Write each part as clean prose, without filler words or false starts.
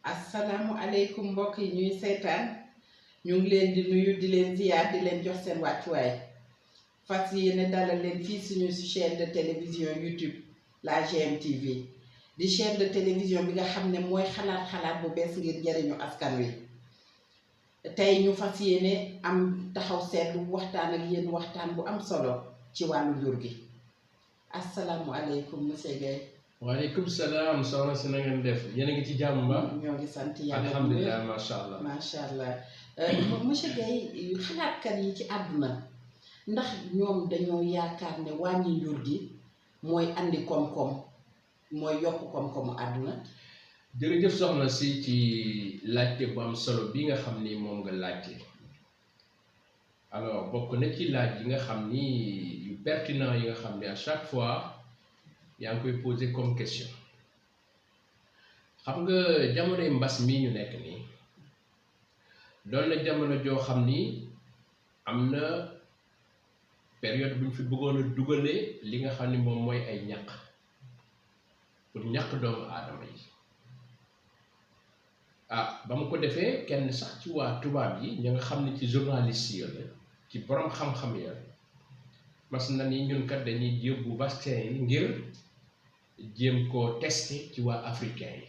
asalaamualeykum mbokk yi ñuy seetaan ñu ngi leen di nuyu di leen ziyaar di leen jox seen wàccuwaay fas yéene dalal leen fii suñu chaîne de télévision YouTube la GMTV di chaîne de télévision bi nga xam ne mooy xalaat bu bees ngir jariñu askan wi tey ñu fas yéene am taxaw seetlu waxtaan ak yéen waxtaan bu am solo ci wàllu jur gi asalaamualeykum monsieur Guèye. waaleykum salaam soxna si na ngeen def yéen a ngi ci jàmm ba. ñoo ngi sant yàlla alhamdulilah macha allah macha allah monsieur Guèye xalaatkat yi ci àdduna ndax ñoom dañoo yaakaar ne wàññi njur gi mooy andi koom-koom mooy yokk koom-koomu àdduna. jërëjëf soxna si ci laajte bu am solo bi nga xam ni moom nga laajte alors bokk na ci laaj yi nga xam ni yu pertinent yi nga xam ni à chaque fois yaa ngi koy poser comme question xam nga jamonoy mbas mii ñu nekk nii doon na jamono joo xam ni am na période bu ñu fi bëggoon a dugalee li nga xam ni moom mooy ay ñaq pour ñaq doomu aadama yi ba mu ko defee kenn sax ci waa tubaab yi ña nga xam ni ci journaliste yi la ci borom xam-xam ya mas na ni ñun kat dañuy yóbbu vaccin yi ngir jéem koo testé ci waa africain yi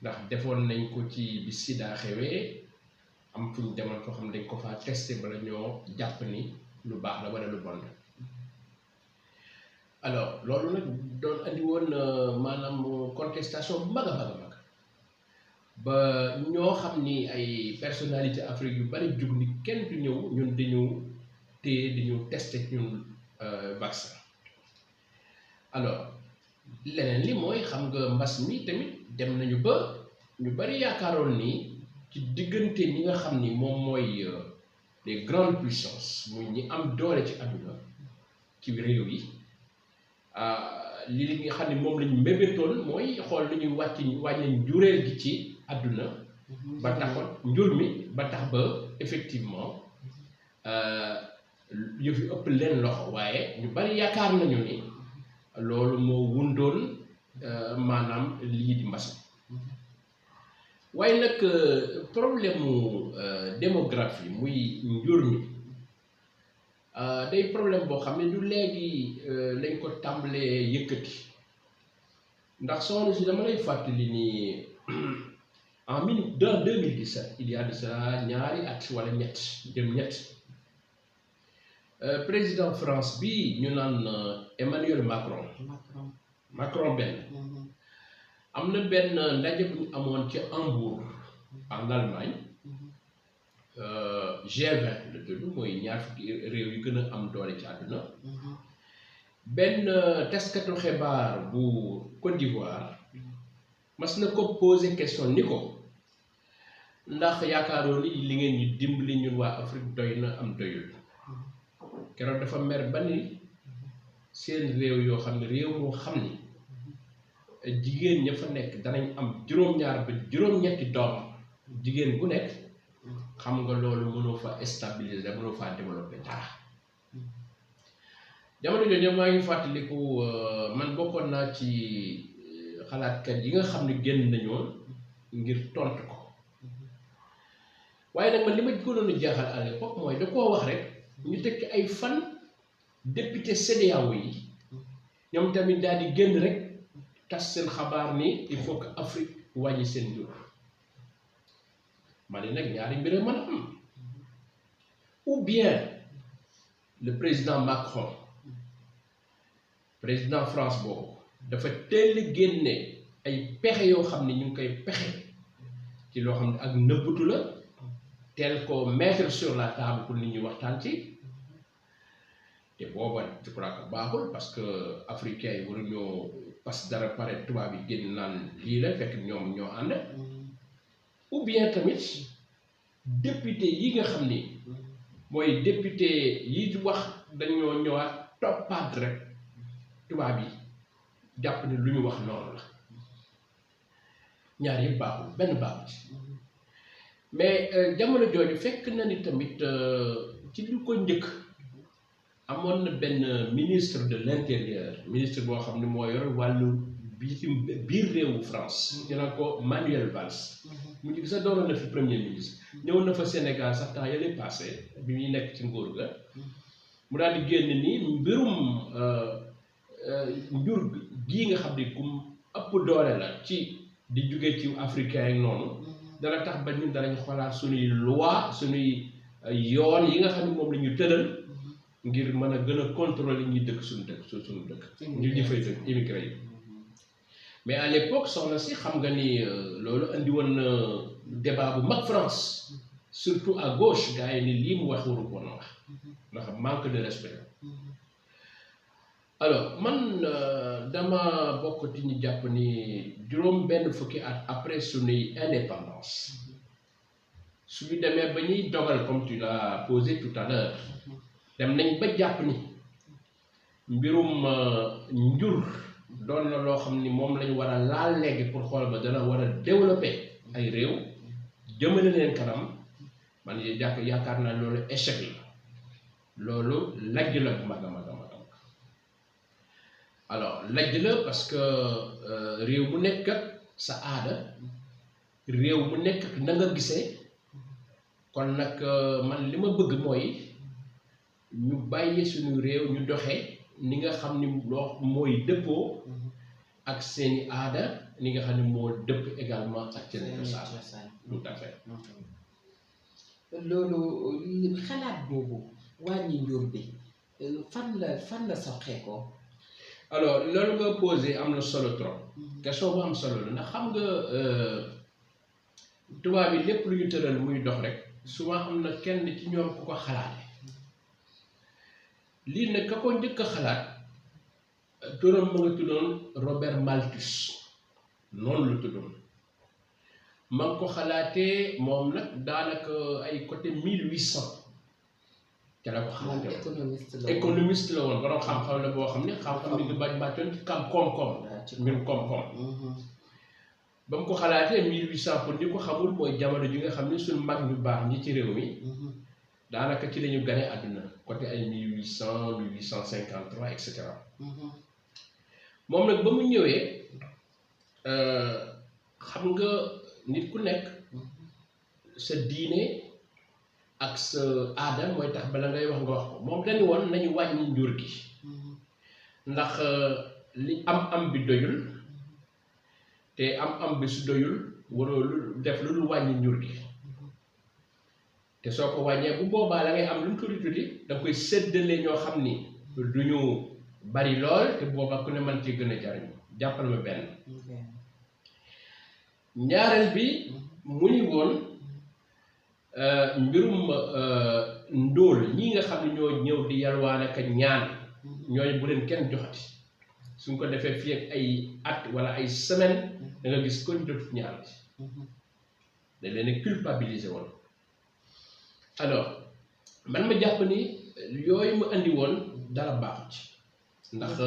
ndax defoon nañ ko ci bi sida xewee am fu ñu demal foo xam ne dañ ko faa testé bala ñoo jàpp ni lu baax la wala lu bon la alors loolu nag doon andi woon maanaam contestation bu mag a mag a mag ba ñoo xam ni ay personnalité Afrique yu bari jug ni kenn du ñëw ñun dañu téye di ñu testé ñun vaccin alors leneen li mooy xam nga mbas mi tamit dem nañu ba ñu bari yaakaaroon ni ci diggante ñi nga xam ni moom mooy les grandes puissances muy ñi am doole ci àdduna ci réew yi li nga xam ni moom lañu mébétoon mooy xool lu ñuy wàññi njureel gi ci àdduna ba taxoon njur mi ba tax ba effectivement yëf yi ëpp leen loxo waaye ñu bari yaakaar nañu ni loolu moo wundoon maanaam lii di mbas waaye nag problème mu démographie muy njur mi day problème boo xam ne du léegi lañ ko tàmbalee yëkkati ndax soxna si dama lay fàttali ni en 2017 il y a de ça ñaari at wala ñett jëm ñett président France bi ñu naan Emmanuel Macron benn am na benn ndaje bu ñu amoon ci Hambourg en Allemagne G20 la tudd mooy ñaar fukki réew yu gën a am doole ci àdduna benn taskatu xibaar bu Côte d'Ivoire mas na ko poser question ni ko ndax yaakaaroo ni li ngeen ñu dimbali ñun waa Afrique doy na am doyul keroog dafa mer ba ni seen réew yoo xam ne réew moo xam ni jigéen ña fa nekk danañ am juróom-ñaar ba juróom-ñetti doom jigéen bu nekk xam nga loolu mënoo fa stabiliser mënoo faa développer dara jamono jooju maa ngi fàttaliku man bokkoon naa ci xalaatkat yi nga xam ne génn nañoon ngir tontu ko waaye nag man li ma gënoon a jaaxal à l'époque mooy da koo wax rek ñu tekki ay fan député CEDEAO yi ñoom tamit daal di génn rek tas seen xabaar ni il faut que Afrique wàññi seen jur ma ne nag ñaari mbir mën a am ou bien le président Macron président France boobu dafa teel a génne ay pexe yoo xam ne ñu ngi koy pexe ci loo xam ne ak nëbbatu la teel ko mettre sur la table pour nit ñi waxtaan ci te booba je crois que baaxul parce que africains yi waruñoo parce que dara pare tubaab yi génn naan lii la fekk ñoom ñoo ànd ou bien tamit député yi nga xam ni mooy député yi wax dañoo ñëwaat toppaat rek tubaab yi jàpp ni lu ñu wax noonu la ñaar yëpp baaxul benn baaxul mais jamono jooju fekk na ni tamit ci lu ko njëkk amoon na benn ministre de l'intérieur ministre boo xam ne moo yor wàllu biir réewu France ñu naan ko Manuel Valls mu ngi sa doon na fi premier ministre ñëw na fa Sénégal sax temps yële passé bi ñuy nekk ci nguur ga mu daal di génn ni mbirum njur gii nga xam ne ku ëpp doole la ci di jóge ci africain yi noonu dana tax ba ñun danañ xoolaat suñuy loi suñuy yoon yi nga xam ne moom la ñu tëral ngir mën a gën a contrôler ñuy dëkk suñu dëkk ñu di fay dëkk immigré yi mais à l'époque soxna si xam nga ni loolu andi woon na débat bu mag France surtout à gauche gars yi ni lii mu wax waru ko woon wax ndax manque de respect alors man dama bokk ci ñu jàpp ni juróom benn fukki at après suñuy indépendance suñu demee ba ñuy dogal comme tu l'as posé tout à l'heure dem nañ ba jàpp ni mbirum njur doon na loo xam ni moom lañu war a laal léegi pour xool ba dana war a développer ay réew jëmale leen kanam man yaakaar naa loolu échec la loolu lajj la bu mag a mag a mag alors lajj la parce que réew mu nekk ak sa aada réew mu nekk ak na nga gisee kon nag man li ma bëgg mooy ñu bàyyi suñu réew ñu doxee ni nga xam ni loo mooy dëppoo ak seeni aada ni nga xam ne moo dëpp également ak seen cosaan tout à fait loolu xalaat boobu wàññi njur bi fan la soxee ko alors loolu nga posé am na solo trop question bu am solo la ndax xam nga tubaab yi lépp lu ñu tëral muy dox rek souvent am na kenn ci ñoom ku ko xalaate lii nag ka ko njëkk a xalaat turam ma nga tuddoon Robert Malthus noonu la tuddoon ma ngi ko xalaatee moom nag daanaka ay côté 1800 ca la ko xalaatee économiste la woon borom xam-xam la boo xam ne xam-xam ni nga bàccoon ci koom-koom mbirum koom-koom ba mu ko xalaatee 1800 pour ñi ko xamul mooy jamono ji nga xam ne suñu mag ñu baax ñi ci réew mi daanaka ci lañu gane àdduna côté ay 1800 1853 et cetera moom nag ba mu ñëwee xam nga nit ku nekk sa diine ak sa aada mooy tax bala ngay wax nga wax ko moom dañu woon nañu wàññi njur gi ndax li am bi doyul te am bi su doyul waroo lu def lu wàññi njur gi te soo ko wàññee bu boobaa la ngay am lu mu tuuti da koy séddale ñoo xam ni du ñu bari lool te boobaa ku ne mën ci gën a jariñ jàppal ma benn ñaareel bi mu ni woon mbirum ndóol ñi nga xam ne ñoo ñëw di yalwaan ak ñaan ñooñu bu leen kenn joxati suñ ko defee fii ak ay at wala ay semaine da nga gis kon dootu ñaan ci da leen culpabiliser woon alors man ma jàpp ni yooyu mu andi woon dara baaxu ci ndax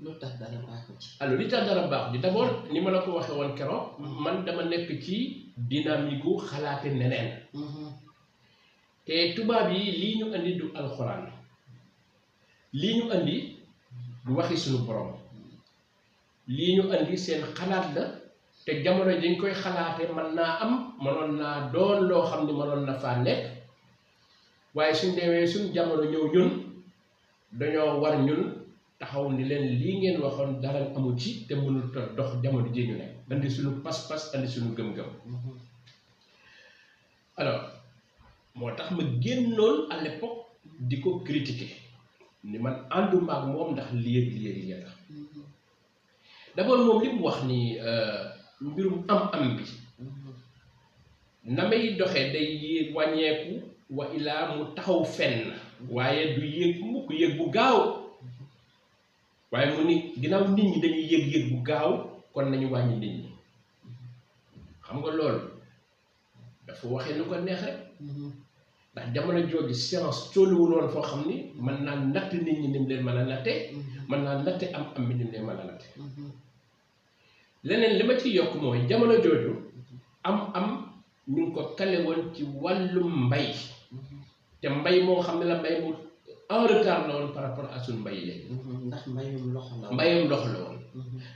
lu tax dara baaxu ci alors li tax dara baaxu ci d'abord ni ma la ko waxee woon keroog man dama nekk ci dynamique gu xalaate neneen te tubaab yi lii ñu andi du alxuraan lii ñu andi du waxi suñu borom lii ñu andi seen xalaat la te jamono dañ koy xalaate mën naa am mënoon naa doon loo xam ni mënoon na faa nekk waaye suñ demee suñ jamono ñëw ñun dañoo war ñun taxaw ni leen lii ngeen waxoon dara amu ci te mënul dox jamono ji ñu nekk andi suñu pas-pas andi suñu gëm-gëm alors moo tax ma génnoon à l'époque di ko critiquer ni man ànduma ak moom ndax lii la d'abord moom li mu wax ni mbirum am bi na may doxee day yéeg wàññeeku wa ilaa mu taxaw fenn waaye du yéeg mukk yéeg bu gaaw waaye mu ni ginnaaw nit ñi dañuy yéeg bu gaaw kon nañu wàññi nit ñi xam nga loolu dafa waxee lu ko neex rek ndax jamono jooju science tolluwul woon foo xam ni mën naa natt nit ñi ni mu leen mën a natte mën naa natte am bi ni mu leen mën a natte leneen li ma ci yokk mooy jamono jooju am ñu ngi ko kale woon ci wàllum mbay te mbay moo xam ne la mbay mu en retard la woon par rapport à suñu mbay léegi ndax mbayum loxo la mbayum loxo la woon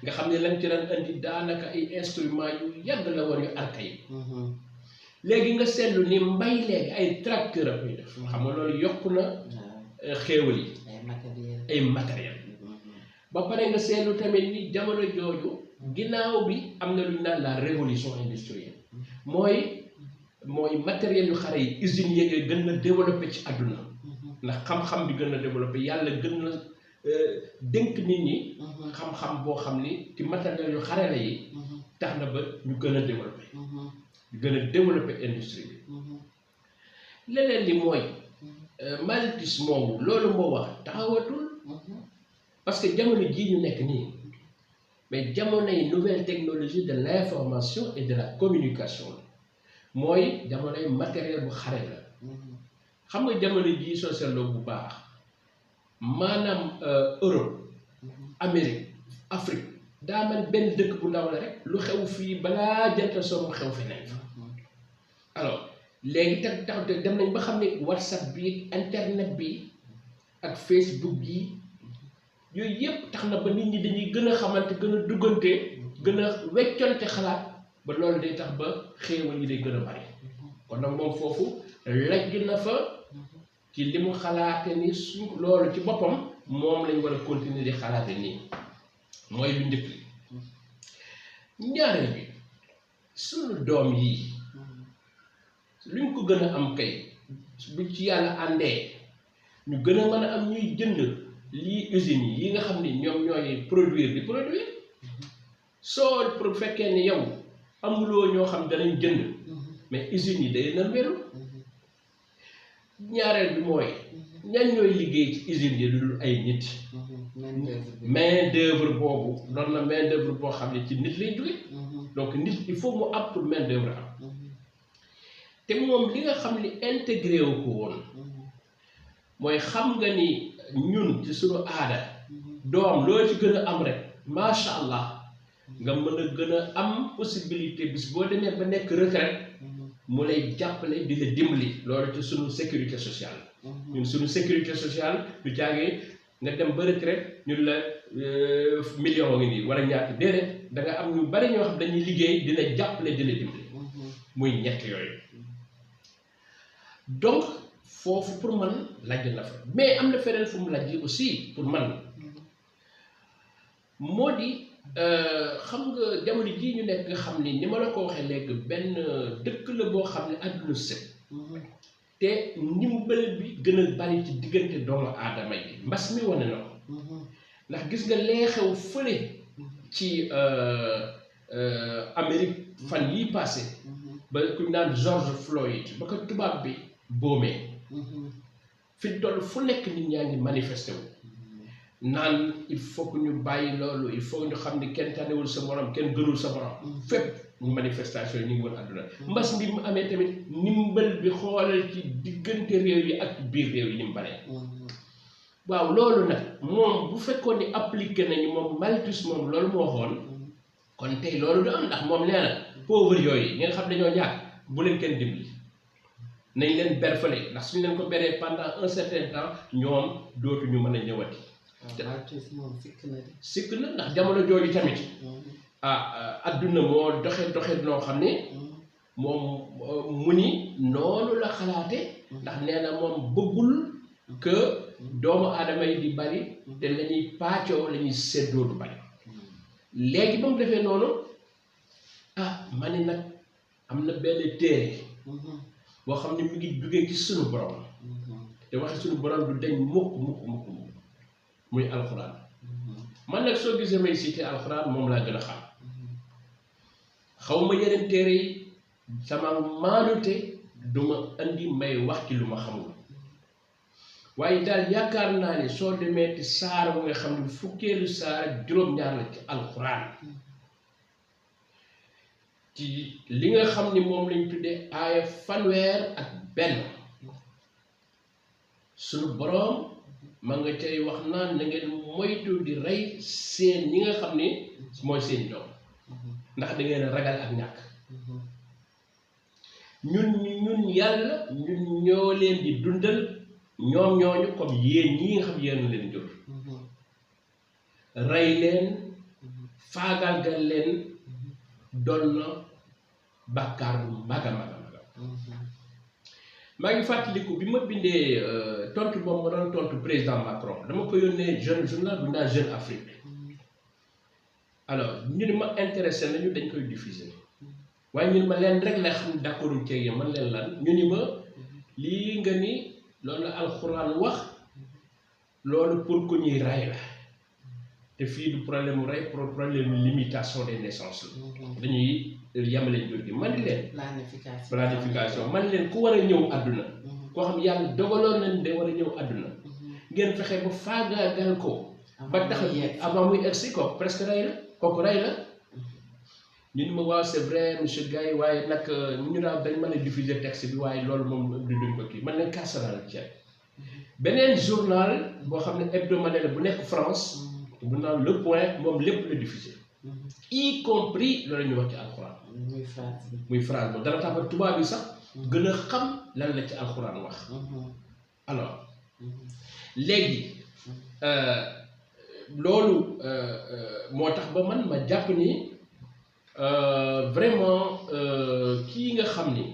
nga xam ne lañ ci daan andi daanaka ay instruments yu yàgg la woon yu archaïque léegi nga seetlu ni mbay léegi ay tracteur a koy def xam nga loolu yokk na xéewal yi ay matériel ba pare nga seetlu tamit ni jamono jooju ginnaaw bi am na lu ñu naan la révolution industrielle mooy matériel yu xare yi usines yeeg gën na développé ci àdduna ndax xam-xam bi gën a développé yàlla gën na dénk nit ñi xam-xam boo xam ni ci matériel yu xare la yi tax na ba ñu gën a développé ñu gën a développé industrie bi leneen li mooy Malthus moomu loolu moo wax taxawatul parce que jamono jii ñu nekk nii mais jamono yi nouvelle technologie de l'information et de la communication la mooy jamonoy matériel bu xare la xam nga jamono jii soo seetloo bu baax maanaam Europe Amérique Afrique daa mel benn dëkk bu ndaw la rek lu xew fii balaa jant soo mu xew feneen alors léegi tax dem nañ ba xam ne WhatsApp bi internet bi ak Facebook bi yooyu yëpp tax na ba nit ñi dañuy gën a xamante gën a duggante gën a wecconte xalaat ba loolu day tax ba xéewal yi day gën a bari kon nag moom foofu lajj na fa ci li mu xalaate ni su loolu ci boppam moom lañ war a continuer di xalaate nii mooy lu njëkk li ñaareel bi suñu doom yi luñ ko gën a am kay bu ci yàlla àndee ñu gën a mën a am ñuy jënd lii usines yi nga xam ni ñoom ñooy produire di produire soo pour fekkee ni yow amuloo ñoo xam danañ jënd mais usines yi day na wéru ñaareel bi mooy ñan ñooy liggéey ci usines yi lu dul ay nit main d'œuvre boobu doon na main d'œuvre boo xam ne ci nit lay jóge donc nit il faut mu am pour main d'œuvre am te moom li nga xam ni intégré wu ko woon mooy xam nga ni ñun ci suñu aada doom loo ci gën a am rek macha allah nga mën a gën a am possibilité bis boo demee ba nekk retraite mu lay jàppale di la dimbali loolu ci suñu sécurité sociale ñun suñu sécurité sociale du jaagee nga dem ba retraite ñun la million ngi nii wala ñaata déedéet da nga am ñu bari ñoo xam dañuy liggéey di la jàppale di la dimbali muy ñett yooyu donc foofu pour man lajj na fa mais am na feneen fu mu lajj aussi pour man moo di xam nga jamono jii ñu nekk nga xam ni ma la ko waxee léegi benn dëkk la boo xam ne àdduna sët te ndimbal bi gën a bari ci diggante doomu aadama yi mbas mi wane na ko ndax gis nga lee xew fële ci Amérique fan yii passé ba ku ñu naan George Floyd ba ko tubaab bi boomee fi toll fu nekk nit ñaa ngi manifesté wu naan il faut que ñu bàyyi loolu il faut ñu xam ni kenn tànnewul sa morom kenn gënul sa morom fépp ñu manifestation yi ñu ngi woon àdduna mbas bi mu amee tamit ndimbal bi xoolal ci diggante réew yi ak biir réew yi ni mu baree waaw loolu nag moom bu fekkoon ni appliqué nañu moom Malthus moom loolu moo waxoon kon tey loolu du am ndax moom nee na pauvre yooyu ñi nga xam dañoo ñàkk bu leen kenn dimbali nañ leen berfale ndax suñu leen ko beree pendant un certain temps ñoom dootuñu mën a ñëwati. sikk na ndax jamono jooju tamit adduna moo doxe noo xam ne moom mu ni noonu la xalaate ndax nee na moom bëggul que doomu aadama yi di bari te la ñuy paccoo la ñuy séddoo du bari léegi ba mu defee noonu ma ne nag am na benn téere boo xam ne mi ngi jugee ci sunu borom te waxe sunu borom du dañ mukk muy alxuraan man nag soo gisee may cité alxuraan moom laa gën a xam xaw ma yeneen téere yi sama maanute duma andi may wax ci lu ma xamul waaye daal yaakaar naa ne soo demee ci saar bu nga xam ne fukkeelu saar ak juróom-ñaar la ci alxuraan ci li nga xam ni moom lañ tuddee aaya fanweer ak benn sunu boroom ma nga cay wax naan na ngeen moytu di rey seen ñi nga xam ni mooy seen doom ndax da ngeen ragal ak ñàkk ñun yàlla ñun ñoo leen di dundal ñoom ñooñu comme yéen ñi nga xam yéen leen jur rey leen faagaagal leen doon na bàkkaar bu mag a mag a mag. maa ngi fàttaliku bi ma bindee tontu boobu ma doon tontu président Macron dama ko yónnee journal bu naan Jeune Afrique alors ñu ne ma intéressé nañu dañ koy diffuser waaye ñu ne ma leen rek la xam d'accord ci yéen man leen lan ñu ni ma lii nga ni loolu la alxuraan wax loolu pour ku ñuy rey la te fii du problème mu rey problème limitation des naissances la dañuy yamale jur gi man leen planification man leen ku war a ñëw àdduna koo xam yàlla dogaloon nañ de war a ñëw àdduna ngeen fexe ba faagaagal ko ba tax avant muy egsi ko presque rey la kooku rey la ñu ni ma waaw c'est vrai monsieur Gaye waaye nag ñu daal dañ mën a diffuser texte bi waaye loolu moom duñ ko kii man leen kaasaraal ceeb beneen journal boo xam ne hebdomadaire bu nekk France bu naan Le Point moom lépp la diffuser y compris loolu ñu wax ci alxuraan muy phrase moom dara tax ba tubaab bi sax gën a xam lan la ci alxuraan wax alors léegi loolu moo tax ba man ma jàpp ni vraiment kii nga xam ni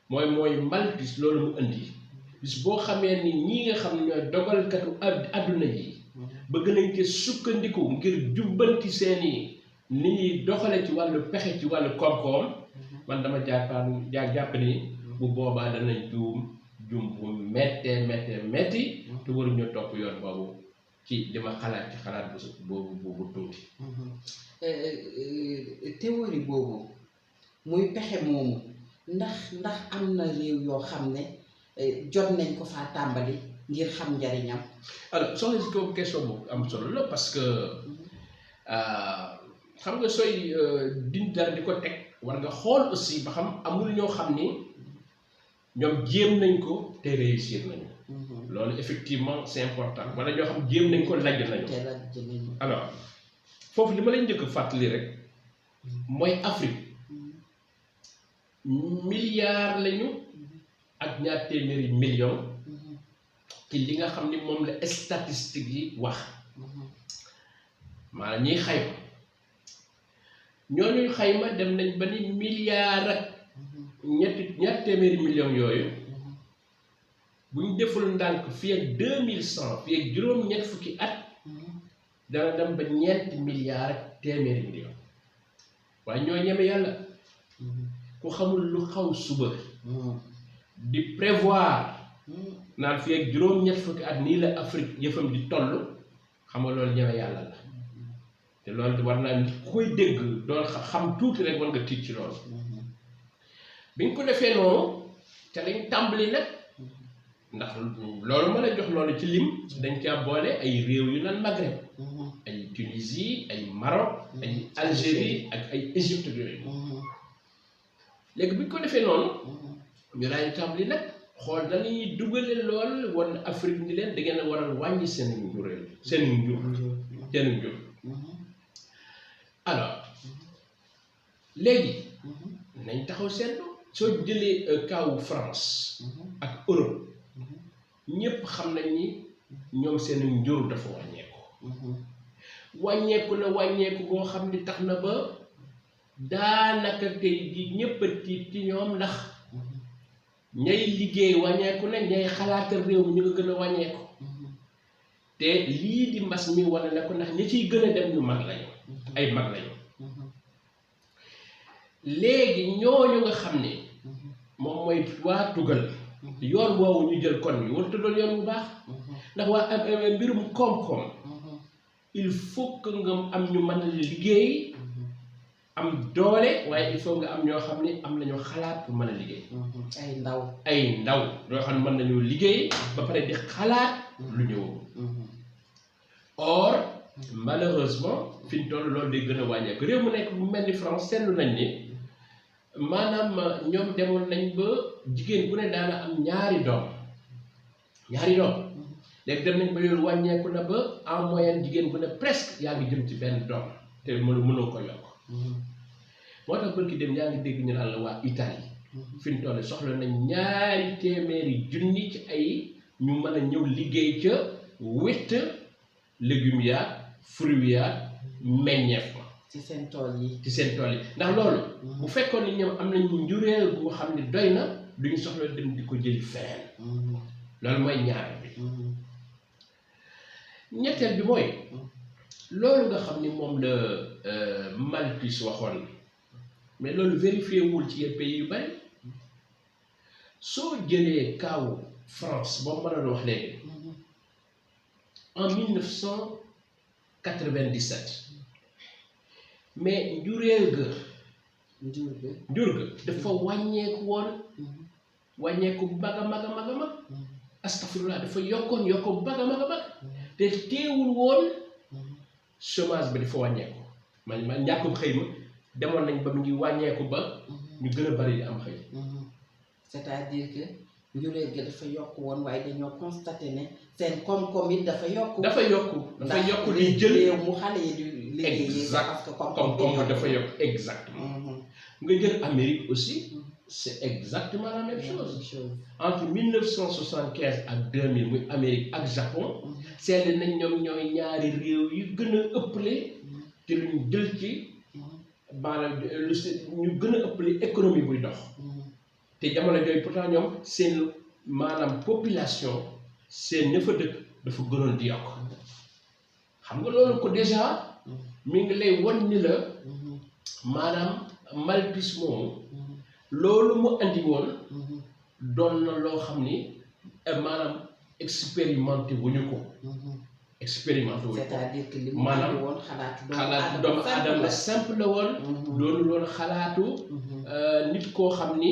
mooy Malthus loolu mu indi bis boo xamee ni ñii nga xam ne ñooy dogalkatu àdduna yi bëgg nañ ci sukkandiku ngir jubbanti seeni ni ñuy doxale ci wàllu pexe ci wàllu koom-koom man dama jàpp ni bu boobaa danañ juum bu metti te waruñu topp yoon boobu ci li ma xalaat ci xalaat bu tuuti. théorie boobu muy pexe moomu ndax am na réew yoo xam ne jot nañ ko faa tàmbali ngir xam njariñam. alors soxna si ko question bu am solo la parce que xam nga sooy dindi dara di ko teg war nga xool aussi ba xam amul ñoo xam ni ñoom jéem nañ ko te réussir nañu. loolu effectivement c'est important wala ñoo xam jéem nañ ko lajj nañu. alors foofu li ma lay njëkk fàttali rek mooy Afrique milliard lañu ak ñaar téeméeri million ci li nga xam ni moom la statistique yi wax maanaam ñiy xayma ñooñuy xayma dem nañ ba ni milliard ak ñaar téeméeri million yooyu bu ñu deful ndànk fii ak 2100 fii ak juróom-ñett fukki at dana dem ba ñeenti milliards ak téeméeri million waaye ñoo ñeme yàlla ku xamul lu xaw suba di prévoir naan fii ak juróom-ñett fukki at nii la Afrique yëfam di toll xam nga loolu ñeme yàlla la te loolu war naa nit koy dégg doon xam tuuti rek war nga tiit ci loolu bi ñu ko defee noonu te lañ tàmbali nag ndax loolu ma la jox loolu ci lim dañ caa boole ay réew yu naan Maghreb ay Tunisie ay Maroc ay Algérie ak ay Égypte yooyu léegi bi ñu ko defee noonu ñu daal di tàmbali nag xool dañuy dugale lool wan Afrique ni leen da ngeen a war a wàññi seen njureel seen njur alors léegi nañ taxaw seetlu soo jëlee kaw France ak Europe ñëpp xam nañ ni ñoom seen njur dafa wàññeeku na wàññeeku boo xam ni tax na ba daanaka tey ji ñëpp a tiit ci ñoom ndax ñay liggéey wàññeeku na ñay xalaatal réew mi ñu nga gën a wàññeeku te lii di mbas mi wane na ko ndax ñi ciy gën a dem ñu mag lañu ay mag lañu léegi ñooñu nga xam ne moom mooy waa tugal yoon woowu ñu jël kon ñu warut a doon yoon bu baax ndax waa mbirum koom-koom il faut que nga am ñu mën a liggéey am doole waaye il faut nga am ñoo xam ne am nañu xalaat pour mën a liggéey. ay ndaw yoo xam ne mën nañoo liggéey ba pare di xalaat lu ñëw. or malheureusement fi ñu toll loolu day gën a wàññeeku réew mu nekk bu mel ni France seetlu nañ ni maanaam ñoom demoon nañ ba jigéen bu ne daana am ñaari doom léegi dem nañ ba yoolu wàññeeku na ba en moyenne jigéen bu ne presque yaa ngi jëm ci benn doom te mënoo ko yokk moo tax bërki dem yaa ngi dégg ñu naan la waa Italie fi ñu toll soxla nañ 200 000 ci ay ñu mën a ñëw liggéey ca witt légumes ya fruits ya meññeef ma ci seen tool yi. ci seen tool yi ndax loolu bu fekkoon ni ñoom am nañu njureel bu nga xam ne doy na duñu soxla dem di ko jëli feneen loolu mooy ñaareel bi ñetteel bi mooy loolu nga xam ni moom la Malthus waxoon mais loolu vérifié wul ci yenn pays yu bari soo jëlee kaawu France boo ma doon wax léegi en 1997 mais njureel ga njur ga dafa wàññeeku woon wàññeeku mag a mag astafurlah dafa yokkoon bu mag a mag te teewul woon chômage bi dafa wàññeeku man ñàkkum xëy ma demoon nañ ba mu ngi wàññeeku ba ñu gën a bari di am xëy c'est-à-dire que njureel ga dafa yokk woon waaye dañoo constaté ne seen koom-koom it dafa yokku di jël réew mu xale yi di liggéeyee parce que koom-koom dafa yokk exactement nga jël Amérique aussi c'est exactement la même chose entre 1975 ak 2000 muy Amérique ak Japon seetlu nañ ñoom ñooy ñaari réew yu gën a ëppale te lu ñu jël ci maanaam ñu gën a ëppale économie buy dox te jamono jooyu pourtant ñoom seen maanaam population seen ña fa dëkk dafa gënoon di yokk xam nga loolu ko déjà mi ngi lay wan ni la maanaam Malthus moomu loolu mu andi woon doon na loo xam ni maanaam expérimenté wuñu ko c'est-à-dire que li mu maanaam woon xalaatu doomu aadama simple la woon doonu loolu xalaatu nit koo xam ni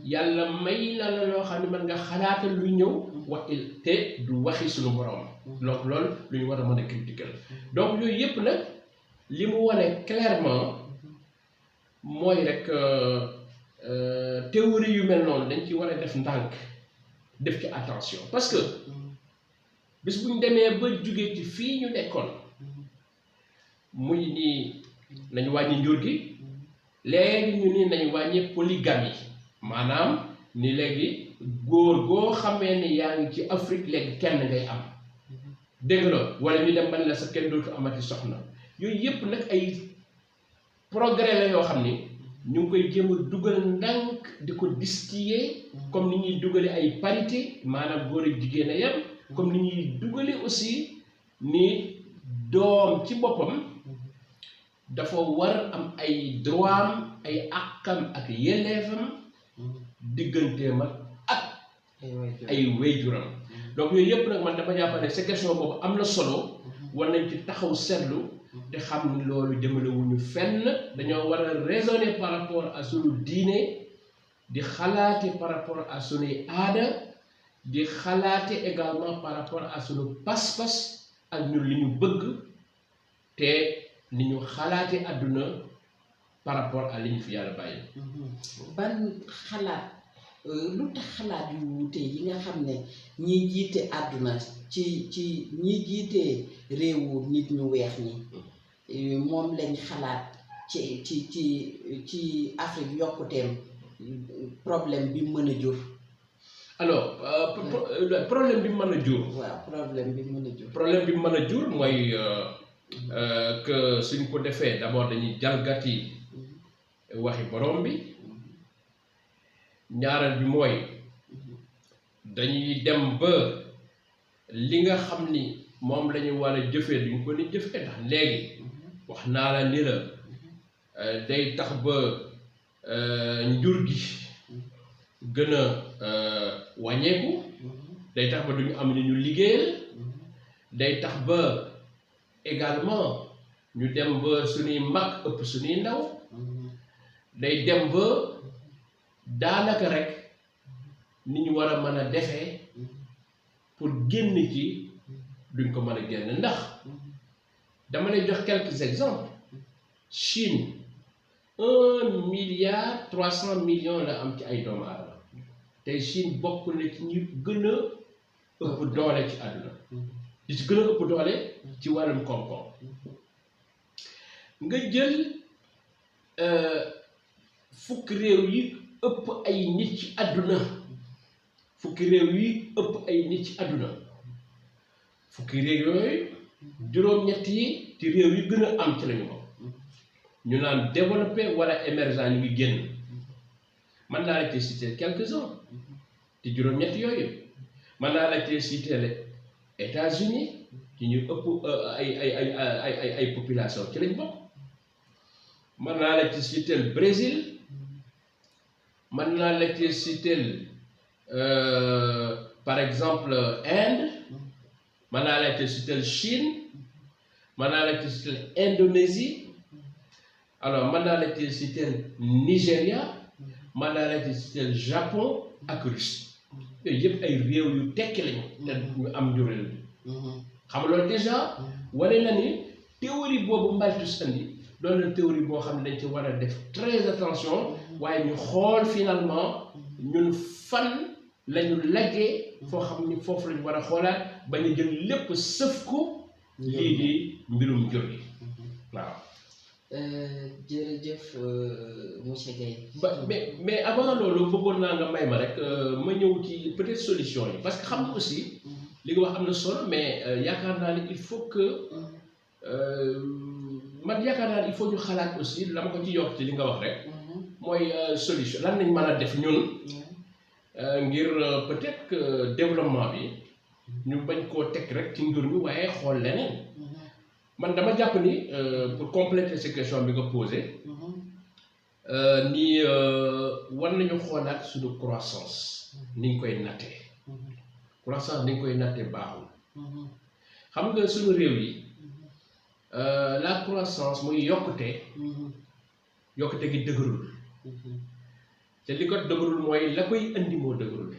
yàlla may na la loo xam ni mën nga xalaatal luy ñëw waxil te du waxi suñu borom donc loolu lu ñu war a mën a critiquer donc yooyu yëpp nag li mu wane clairement mooy rek théorie yu mel noonu dañ ci war a def ndànk def ci attention parce que bis bu ñu demee ba jugee ci fii ñu nekkoon muy nii nañu wàññi njur gi léegi ñu ni nañu wàññi polygamie maanaam ni léegi góor goo xamee ni yaa ngi ci Afrique léegi kenn ngay am dégg nga wala ñu dem ban la sa kenn dootu amati soxna yooyu yëpp nag ay progrès la yoo xam ni ñu ngi koy jéem a dugal ndànk di ko distiller comme ni ñuy dugale ay parité maanaam góor ak jigéen a yem comme ni ñuy dugale aussi ni doom ci boppam dafa war am ay droit am ay àqam ak yelleefam digganteem ak ay wéyjuram donc yooyu yëpp nag man dama jàpp ne sa question boobu am na solo war nañ ci taxaw seetlu te xam ni loolu jëmalewuñu fenn dañoo war a raisonner par rapport à sunu diine di xalaate par rapport à sunuy aada di xalaate également par rapport à sunu pas-pas ak ñun li ñu bëgg te ni ñu xalaate àdduna par rapport à li ñu fi yàlla bàyyi. ban xalaat lu tax xalaat yu wuute yi nga xam ne ñi jiite àdduna ci ñi jiite réewu nit ñu weex ñi moom lañ xalaat ci Afrique yokkuteem problème bi mën a jur. alors problème bi mën a jur. waaw problème bi mën a jur. problème bi mën a jur mooy que suñ ko defee d'abord dañuy jalgati waxi borom bi ñaareel bi mooy dañuy dem ba li nga xam ni moom la ñu war a jëfee duñ ko ni jëfee ndax léegi wax naa la ni la day tax ba njur gi gën a wàññeeku day tax ba duñu am ni ñu liggéeyal day tax ba également ñu dem ba suñuy mag ëpp suñuy ndaw day dem ba daanaka rek ni ñu war a mën a defee pour génn ci duñ ko mën a génn ndax dama lay jox quelques exemples Chine 1,3 milliard la am ci ay doomu aadama tey Chine bokk na ci ñu gën a ëpp doole ci àdduna di ci gën a ëpp doole ci wàllum koom-koom nga jël fukki réew yi ëpp ay nit ci àdduna fukki réew yi ëpp ay nit ci àdduna fukki réew yooyu juróom-ñett yi ci réew yi gën a am ci lañu bokk ñu naan développé wala émergent ñu ngi génn mën naa la ci citer quelques-uns te juróom-ñett yooyu mën naa la ci citer les États-Unis ci ñu ëpp ay population ci lañ bokk mën naa la ci citer Brésil mën naa la ci citer par exemple Inde mën naa la ci citer Chine mën naa la ci citer Indonésie alors mën naa la ci citer Nigéria mën naa la ci citer Japon ak Russie yooyu yëpp ay réew yu tekki lañu te ñu am njuréel bi xam nga loolu déjà wane na ni théorie boobu Malthus andi doon na théorie boo xam ne dañ ci war a def très attention waaye ñu xool finalement ñun fan lañu laggee foo xam ni foofu lañu war a xoolaat ba ñu jël lépp sëf ko lii di mbirum jur gi waaw. jërëjëf monsieur Guèye. mais avant loolu bëggoon naa nga may ma rek ma ñëw ci peut-être solution yi parce que xam nga aussi li nga wax am na solo mais yaakaar naa ne il faut que man yaakaar naa ne il faut ñu xalaat aussi la ma ko ci yokk ci li nga wax rek mooy solution lan nañ mën a def ñun ngir peut-être que développement bi ñu bañ koo teg rek ci njur mi waaye xool leneen man dama jàpp ni pour compléter ces questions bi nga posé ni war nañu xoolaat suñu croissance ni ñu koy nattee croissance ni ñu koy nattee baaxul xam nga suñu réew yi la croissance muy yokkute gi dëgërul te li ko dëgërul mooy la koy indi moo dëgërul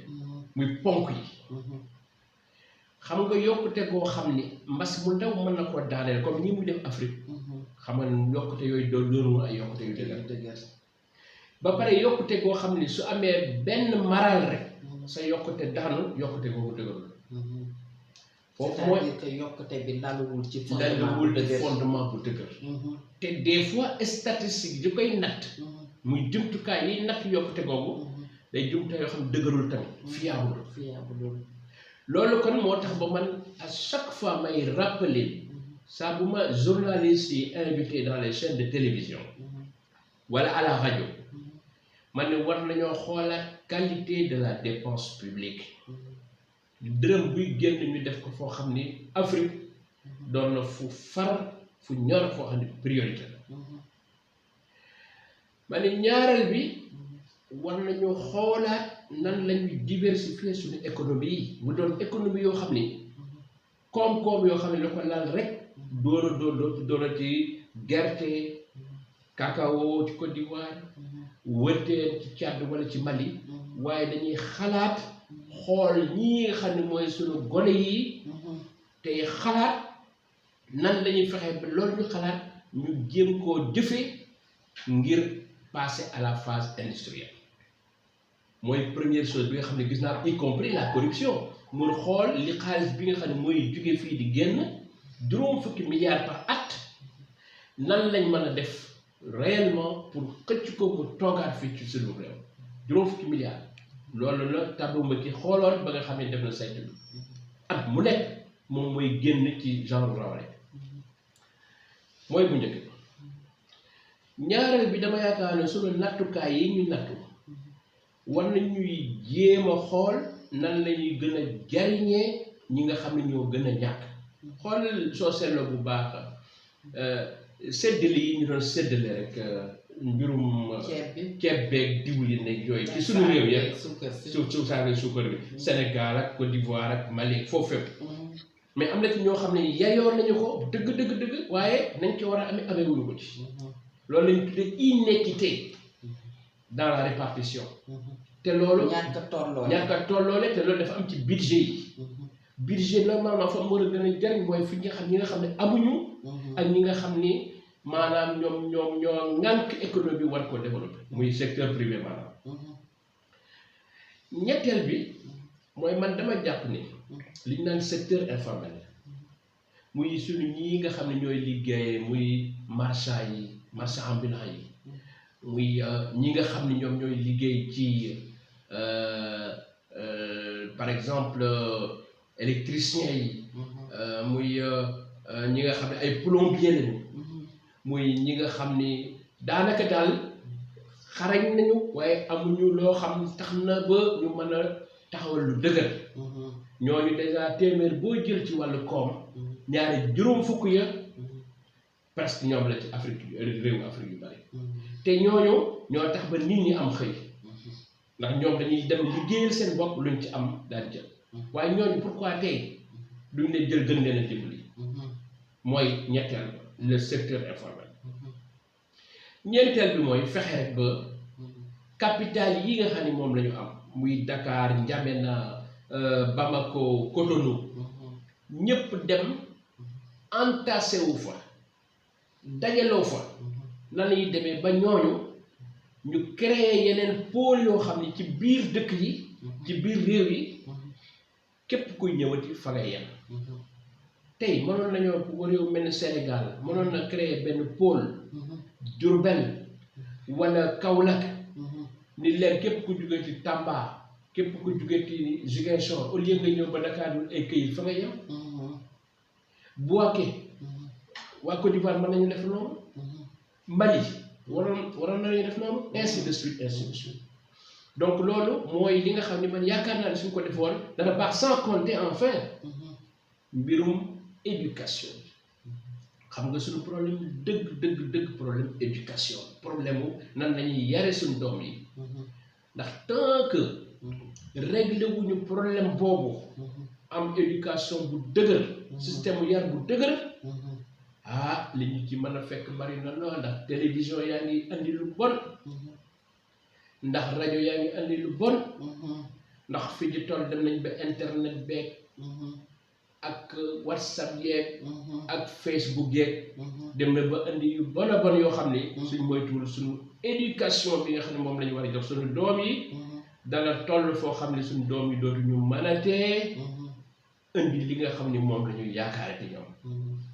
muy ponk yi xam nga yokkute goo xam ni mbas mu ndaw mën na koo daaneel comme ni muy def Afrique xam nga yokkute yooyu doonul ay yokkute yu dëgër ba pare yokkute goo xam ni su amee benn maral rek sa yokkute daanu yokkute googu dëgërul foofu mooy c'est-à-dire que yokkute bi laluwul ci fondement bu dëgër te des fois statistique di koy natt muy jumtukaay yi natt yokkute googu day jumtukaay yoo xam ne dëgërul tamit fiable loolu kon moo tax ba man à chaque fois may rappeler saa bu ma journaliste yi invité dans les chaînes de télévision wala à la radio man ne war nañoo xoolaat qualité de la dépense publique dërëm buy génn ñu def ko foo xam ni Afrique doon na fu far fu ñor foo xam ne priorité la ma ne ñaareel bi war nañoo xoolaat nan lañuy diversifier suñu économie yi mu doon économie yoo xam ni koom-koom yoo xam ne la ko laal rek doona ci gerte cacao ci Côte d'Ivoire wëtteen ci Tchad wala ci Mali waaye dañuy xalaat xool ñi nga xam ne mooy suñu gone yi tey xalaat nan lañuy fexe ba loolu ñu xalaat ñu jéem koo jëfe ngir passer à la phase industrielle mooy première chose bi nga xam ne gis naa y compris la corruption mun xool li xaalis bi nga xam ne mooy jóge fii di génn juróom fukki milliards par at nan lañ mën a def réellement pour xëcc ko mu toogaat fii ci suñu réew juróom fukki milliards loolu la tabuma ci xooloon ba nga xam ne def na saytu bi at mu nekk moom mooy génn ci genre rawale mooy bu njëkk ñaareel bi dama yaakaar ne suñu nattukaay yi ñu nattu war nañuy jéem a xool nan lañuy gën a jariñee ñi nga xam ne ñoo gën a ñàkk xool soo seetloo bu baax séddale yi ñu doon séddale rek mbirum ceeb beeg diwlin nekk yooyu ci suñu réew ya suukar bi Sénégal ak Côte d'Ivoire ak Mali foofu fépp mais am na ci ñoo xam ne yayoon nañu ko dëgg waaye nañ ci war a amee wuñu ko ci loolu lañu tuddee inéquité dans la répartition te loolu ñàkk a tolloole te loolu dafa am ci budget yi budget normalement fa mu war a gën a jariñ mooy fi ñi nga xam ne amuñu ak ñi nga xam ni maanaam ñoo ŋànk économie war ko développer muy secteur privé maanaam ñetteel bi mooy man dama jàpp ni li ñu naan secteur informel muy suñu ñii nga xam ne ñooy liggéey muy marchand ambulant yi muy ñi nga xam ne ñoom ñooy liggéey ci par exemple électricien yi muy ñi nga xam ne ay plombier lañu muy ñi nga xam ni daanaka daal xarañ nañu waaye amuñu loo xam tax na ba ñu mën a taxawal lu dëgër ñooñu dèjà téeméer boo jël ci wàllu koom ñaari juróom fukk ya presque ñoom la ci Afrique réewu Afrique yu bari te ñooñu ñoo tax ba nit ñi am xëy ndax ñoom dañuy dem liggéeyal seen bopp luñ ci am daal di jël waaye ñooñu pourquoi tey duñ leen jël gën leen a dimbali mooy ñetteel le secteur informel ñeenteel bi mooy fexe rek ba capital yi nga xam ne moom la ñu am muy Dakar N'Djamena Bamako Cotonou ñëpp dem entassé wu fa dajaloo fa nan lañuy demee ba ñooñu ñu créer yeneen pôle yoo xam ne ci biir dëkk yi ci biir réew yi képp kuy ñëwati fa nga yem tey mënoon nañoo réew mel ni Sénégal mënoon na créer benn pôle Diourbel wala Kaolack ni leen képp ku jóge ci Tamba képp ku jóge ci Ziguinchor au lieu nga ñëw ba Dakar dul ay këyit fa nga yem Bouaké waa Côte d'Ivoire mën nañu def noonu Mali waroon nañu def noonu ainsi de suite donc loolu mooy li nga xam ne man yaakaar naa ne suñ ko defoon dana baax sans compter enfin mbirum éducation xam nga suñu problème dëgg problème éducation problème wu nan lañuy yare suñu doom yi ndax tant que réglé wuñu problème boobu am éducation bu dëgër système yar bu dëgër li ñu ci mën a fekk bari na lool ndax télévision yaa ngi andi lu bon ndax rajo yaa ngi andi lu bon ndax fi ñu toll dem nañ ba internet beeg ak WhatsApp yeeg ak Facebook yeeg dem na ba andi yu bon a bon yoo xam ni suñ moytuwul suñu éducation bi nga xam ne moom la ñu war a jox suñu doom yi dana toll foo xam ne suñu doom yi dootuñu mënatee indi li nga xam ni moom la ñuy yaakaar ci ñoom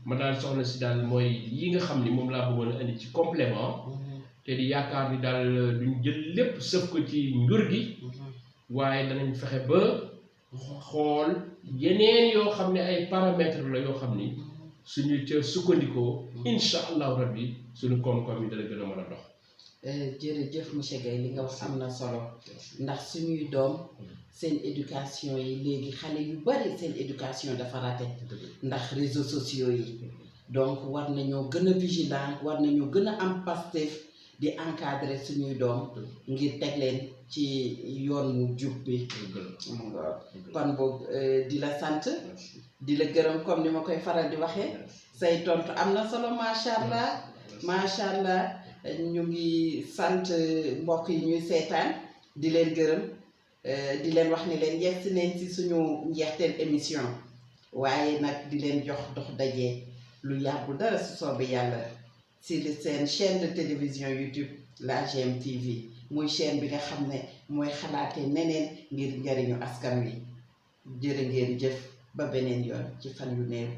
ma daal soxna si daal mooy yi nga xam ni moom laa bëggoon a indi ci complément te di yaakaar ni daal duñ jël lépp sëf ko ci njur gi waaye danañ fexe ba xool yeneen yoo xam ne ay paramètres la yoo xam ni suñu ca sukkandikoo incha allahu rabbi suñu koom-koom yi dana gën a mën a dox. jërëjëf monsieur Gaye li nga wax am na solo ndax suñuy doom seen éducation yi léegi xale yu bari seen éducation dafa raté ndax réseaux sociaux yi donc war nañoo gën a vigilant war nañoo gën a am Pastef di encadrer suñuy doom ngir teg leen ci yoon mu jub bi kon boog di la sant di la gërëm comme ni ma koy faral di waxee say tontu am na solo macha allah ñu ngi sant mbokk yi ñuy seetaan di leen gërëm di leen wax ni leen yegsi nañ ci suñu njeexteel émission waaye nag di leen jox dox daje lu yàggu dara su soobee yàlla ci seen chaîne de télévision YouTube la GMTV muy chaîne bi nga xam ne mooy xalaatee neneen ngir njariñu askan wi jërë ngeen jëf ba beneen yoon ci fan yu néew.